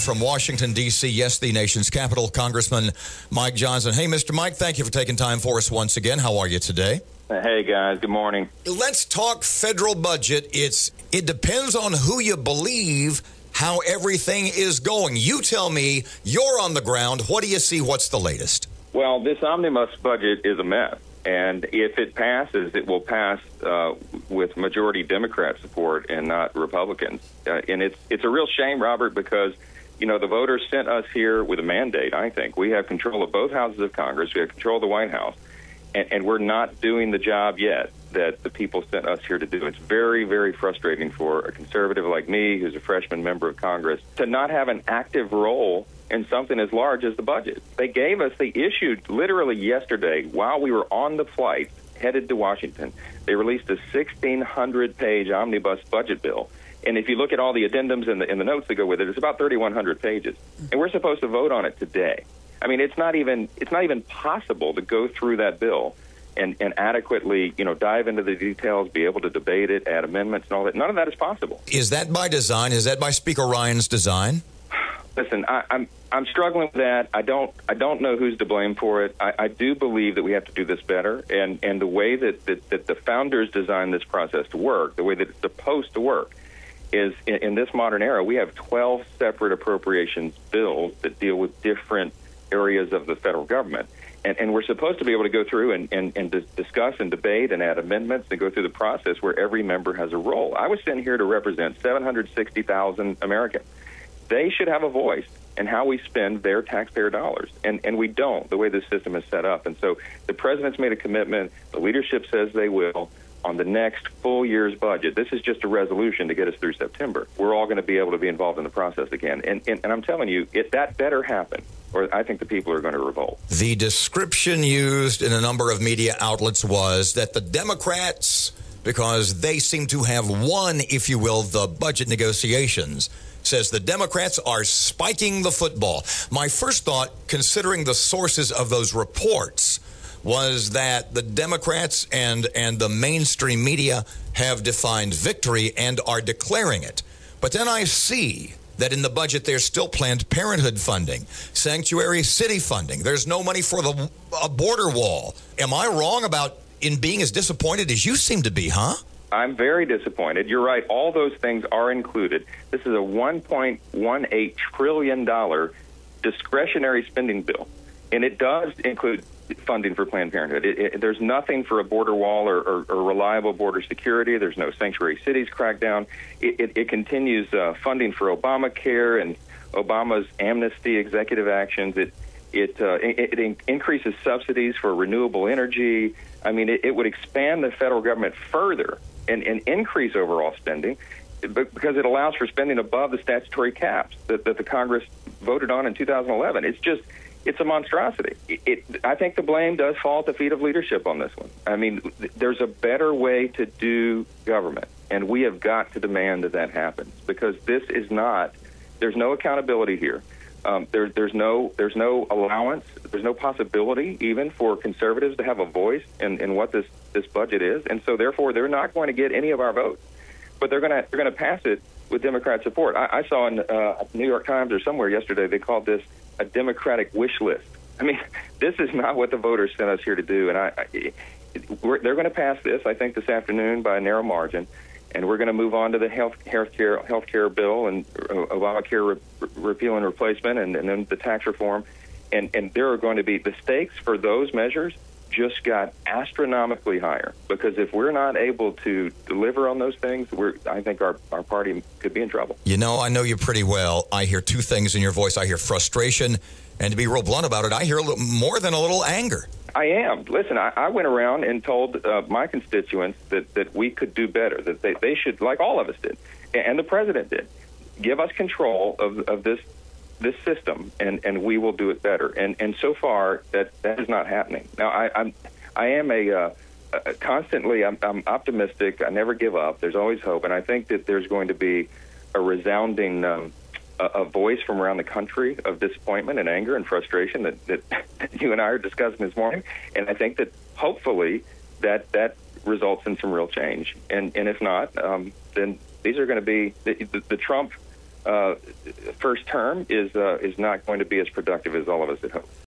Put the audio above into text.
from Washington, D.C., yes, the nation's capital, Congressman Mike Johnson. Hey, Mr. Mike, thank you for taking time for us once again. How are you today? Hey, guys. Good morning. Let's talk federal budget. It depends on who you believe how everything is going. You tell me, you're on the ground. What do you see? What's the latest? Well, this omnibus budget is a mess. And if it passes, it will pass with majority Democrat support and not Republicans. And it's a real shame, Robert, because, you know, the voters sent us here with a mandate, I think. We have control of both houses of Congress. We have control of the White House. And we're not doing the job yet that the people sent us here to do. It's very, very frustrating for a conservative like me, who's a freshman member of Congress, to not have an active role in something as large as the budget. They issued literally yesterday, while we were on the flight headed to Washington, they released a 1,600-page omnibus budget bill. And if you look at all the addendums and the notes that go with it, it's about 3,100 pages. And we're supposed to vote on it today. I mean, it's not even possible to go through that bill and adequately, you know, dive into the details, be able to debate it, add amendments and all that. None of that is possible. Is that by design? Is that by Speaker Ryan's design? Listen, I'm struggling with that. I don't know who's to blame for it. I do believe that we have to do this better, and the way that the founders designed this process to work, the way that it's supposed to work, is in this modern era, we have 12 separate appropriations bills that deal with different areas of the federal government. And we're supposed to be able to go through and discuss and debate and add amendments and go through the process where every member has a role. I was sent here to represent 760,000 Americans. They should have a voice in how we spend their taxpayer dollars, and we don't, the way this system is set up. And so the president's made a commitment, the leadership says they will, on the next full year's budget. This is just a resolution to get us through September. We're all going to be able to be involved in the process again. And I'm telling you, that better happen, or I think the people are going to revolt. The description used in a number of media outlets was that the Democrats, because they seem to have won, if you will, the budget negotiations, says the Democrats are spiking the football. My first thought, considering the sources of those reports, was that the Democrats and the mainstream media have defined victory and are declaring it. But then I see that in the budget there's still Planned Parenthood funding, sanctuary city funding. There's no money for a border wall. Am I wrong about in being as disappointed as you seem to be, huh? I'm very disappointed. You're right. All those things are included. This is a $1.18 trillion discretionary spending bill, and it does include funding for Planned Parenthood. There's nothing for a border wall or reliable border security. There's no sanctuary cities crackdown. It continues funding for Obamacare and Obama's amnesty executive actions. It increases subsidies for renewable energy. I mean, it would expand the federal government further and increase overall spending because it allows for spending above the statutory caps that the Congress voted on in 2011. It's a monstrosity. I think the blame does fall at the feet of leadership on this one. I mean, there's a better way to do government, and we have got to demand that happens because this is not. There's no accountability here. There's no allowance. There's no possibility even for conservatives to have a voice in what this budget is, and so therefore they're not going to get any of our votes. But they're going to pass it with Democrat support. I saw in New York Times or somewhere yesterday they called this a Democratic wish list. I mean, this is not what the voters sent us here to do, and they're going to pass this, I think, this afternoon by a narrow margin, and we're going to move on to the healthcare bill and Obamacare repeal and replacement, and then the tax reform, and there are going to be the stakes for those measures just got astronomically higher because if we're not able to deliver on those things, I think our party could be in trouble. You know, I know you pretty well. I hear two things in your voice. I hear frustration, and to be real blunt about it, I hear a little more than a little anger. I am. Listen, I went around and told my constituents that we could do better, that they should, like all of us did, and the president did, give us control of this system, and we will do it better. And so far, that is not happening. Now, I am constantly I'm optimistic. I never give up. There's always hope, and I think that there's going to be a resounding a voice from around the country of disappointment and anger and frustration that you and I are discussing this morning. And I think that hopefully that results in some real change. And if not, then these are going to be the Trump first term is not going to be as productive as all of us had hoped.